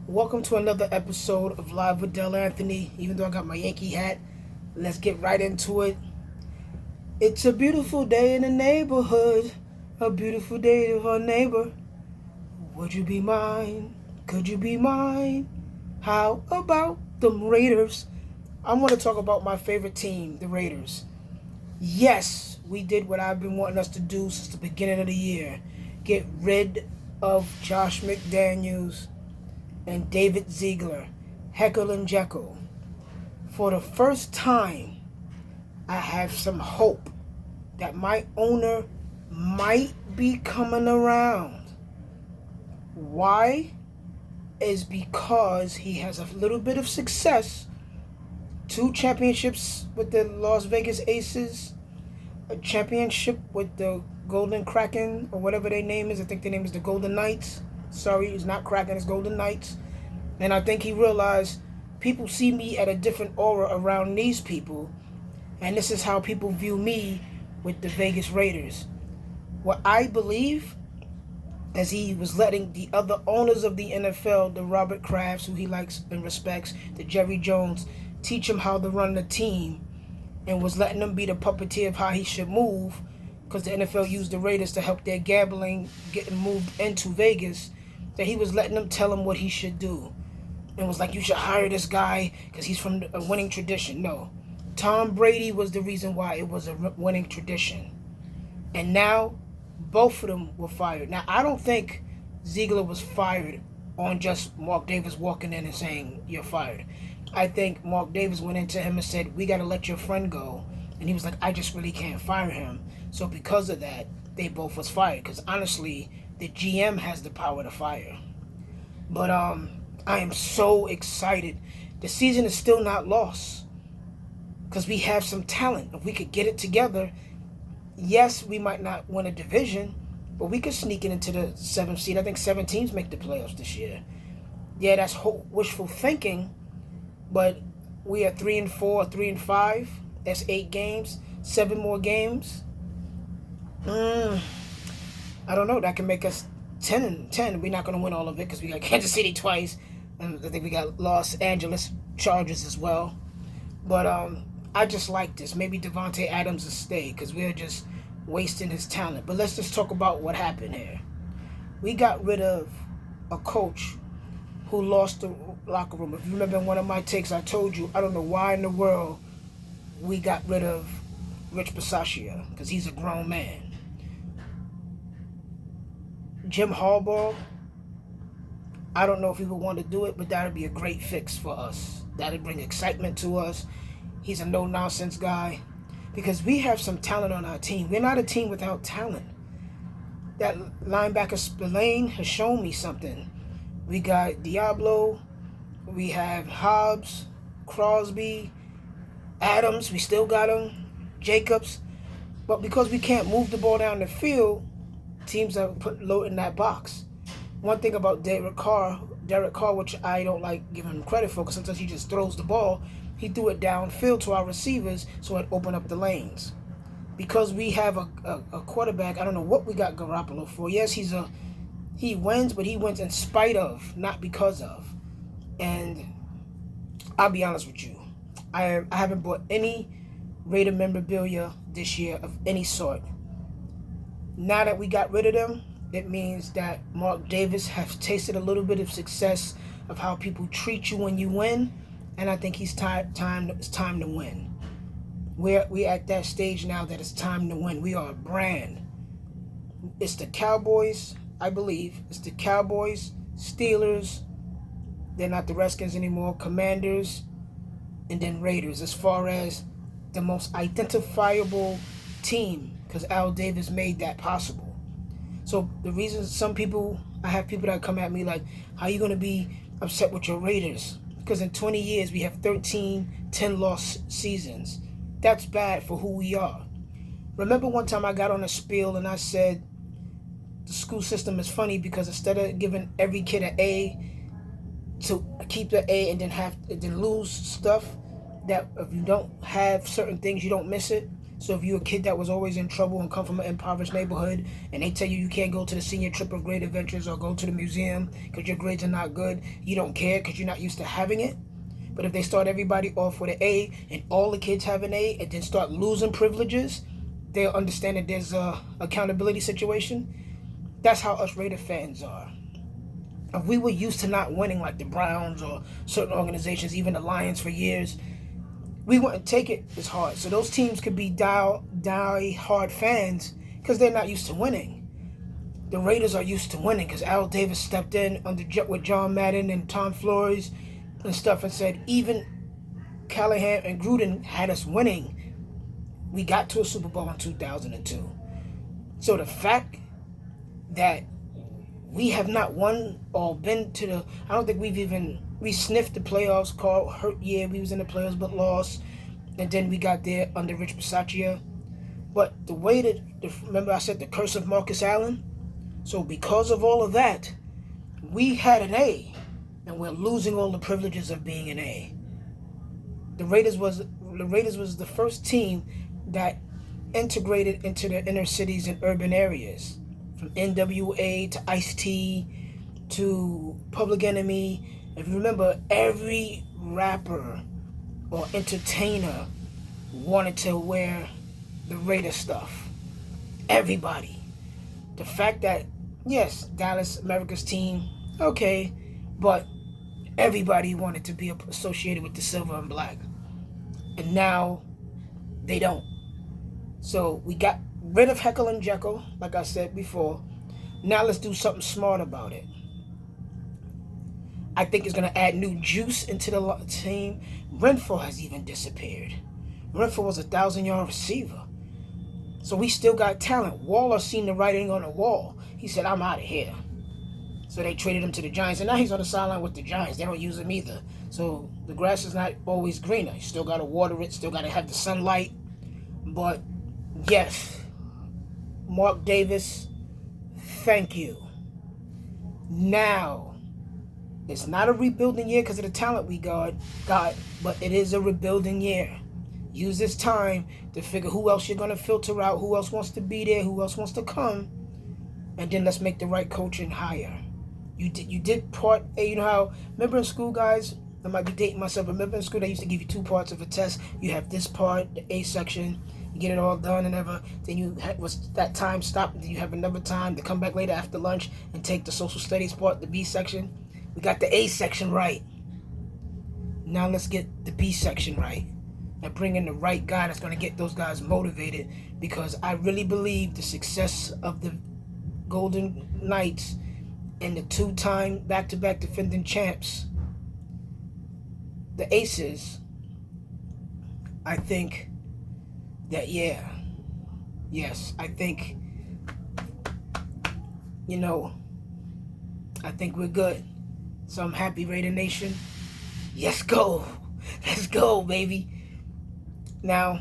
Welcome to another episode of Live with Dell Anthony. Even though I got my Yankee hat, let's get right into it. It's a beautiful day in the neighborhood, a beautiful day of our neighbor. Would you be mine? Could you be mine? How about the Raiders? I want to talk about my favorite team, the Raiders. Yes, we did what I've been wanting us to do since the beginning of the year. Get rid of Josh McDaniels and David Ziegler, Heckle and Jekyll. For the first time, I have some hope that my owner might be coming around. Why? Is because he has a little bit of success. 2 championships with the Las Vegas Aces, a championship with the Golden Kraken, or whatever their name is. I think their name is the Golden Knights. Sorry, it's not Kraken, it's Golden Knights. And I think he realized people see me at a different aura around these people. And this is how people view me with the Vegas Raiders. What I believe is he was letting the other owners of the NFL, the Robert Krafts, who he likes and respects, the Jerry Jones, teach him how to run the team, and was letting them be the puppeteer of how he should move, because the NFL used the Raiders to help their gambling getting moved into Vegas, that he was letting them tell him what he should do. And was like, you should hire this guy because he's from a winning tradition. No. Tom Brady was the reason why it was a winning tradition. And now, both of them were fired. Now, I don't think Ziegler was fired on just Mark Davis walking in and saying, you're fired. I think Mark Davis went into him and said, we got to let your friend go. And he was like, I just really can't fire him. So because of that, they both was fired. Because honestly, the GM has the power to fire. But I am so excited. The season is still not lost. Because we have some talent. If we could get it together, yes, we might not win a division, but we could sneak it into the 7th seed. I think 7 teams make the playoffs this year. Yeah, that's wishful thinking, but we are 3-4, 3-5. That's 8 games, 7 more games. I don't know. That can make us 10-10. We're not going to win all of it because we got Kansas City twice, and I think we got Los Angeles Chargers as well. But I just like this. Maybe Devontae Adams will stay because we're just wasting his talent. But let's just talk about what happened here. We got rid of a coach who lost the locker room. If you remember in one of my takes, I told you, I don't know why in the world we got rid of Rich Bisaccia, because he's a grown man. Jim Harbaugh, I don't know if he would want to do it, but that would be a great fix for us. That would bring excitement to us. He's a no-nonsense guy. Because we have some talent on our team. We're not a team without talent. That linebacker Spillane has shown me something. We got Diablo. We have Hobbs, Crosby, Adams. We still got him. Jacobs. But because we can't move the ball down the field, teams are put low in that box. One thing about Derek Carr, which I don't like giving him credit for, because sometimes he just throws the ball. He threw it downfield to our receivers so it opened up the lanes. Because we have a quarterback, I don't know what we got Garoppolo for. Yes, he wins, but he wins in spite of, not because of. And I'll be honest with you, I haven't bought any Raider memorabilia this year of any sort. Now that we got rid of them, it means that Mark Davis has tasted a little bit of success of how people treat you when you win. And I think it's time to win. We're at that stage now that it's time to win. We are a brand. It's the Cowboys, I believe. It's the Cowboys, Steelers. They're not the Redskins anymore. Commanders, and then Raiders. As far as the most identifiable team, because Al Davis made that possible. So the reason I have people that come at me like, how are you going to be upset with your Raiders? Because in 20 years, we have 13 10-loss seasons. That's bad for who we are. Remember one time I got on a spiel and I said the school system is funny because instead of giving every kid an A, to keep the A and then lose stuff, that if you don't have certain things, you don't miss it. So if you're a kid that was always in trouble and come from an impoverished neighborhood, and they tell you you can't go to the senior trip of great adventures or go to the museum because your grades are not good, you don't care because you're not used to having it. But if they start everybody off with an A and all the kids have an A and then start losing privileges, they'll understand that there's a accountability situation. That's how us Raider fans are. If we were used to not winning like the Browns or certain organizations, even the Lions for years, we wouldn't take it as hard. So those teams could be die hard fans because they're not used to winning. The Raiders are used to winning because Al Davis stepped in with John Madden and Tom Flores and stuff and said even Callahan and Gruden had us winning. We got to a Super Bowl in 2002. So the fact that we have not won or been to the, I don't think we sniffed the playoffs, called hurt year, we was in the playoffs but lost, and then we got there under Rich Bisaccia. But the way that, remember I said the curse of Marcus Allen? So because of all of that, we had an A, and we're losing all the privileges of being an A. The Raiders was the first team that integrated into the inner cities and urban areas. From NWA to Ice-T to Public Enemy. If you remember, every rapper or entertainer wanted to wear the Raider stuff. Everybody. The fact that, yes, Dallas, America's team, okay, but everybody wanted to be associated with the silver and black. And now they don't. So we got rid of Heckle and Jekyll, like I said before. Now let's do something smart about it. I think it's going to add new juice into the team. Renfro has even disappeared. Renfro was a 1,000-yard receiver. So we still got talent. Waller seen the writing on the wall. He said, I'm out of here. So they traded him to the Giants. And now he's on the sideline with the Giants. They don't use him either. So the grass is not always greener. You still got to water it. Still got to have the sunlight. But yes, Mark Davis, thank you. Now, it's not a rebuilding year because of the talent we got, but it is a rebuilding year. Use this time to figure who else you're going to filter out, who else wants to be there, who else wants to come, and then let's make the right coaching hire. You did part A. You know how, remember in school, guys, I might be dating myself, but remember in school they used to give you 2 parts of a test. You have this part, the A section, you get it all done and ever. Then you was that time stopped. Then you have another time to come back later after lunch and take the social studies part, the B section. We got the A section right. Now let's get the B section right and bring in the right guy that's going to get those guys motivated, because I really believe the success of the Golden Knights and the 2-time back-to-back defending champs, the Aces, I think that, yes, I think, I think we're good. So I'm happy, Raider Nation. Let's go. Let's go, baby. Now,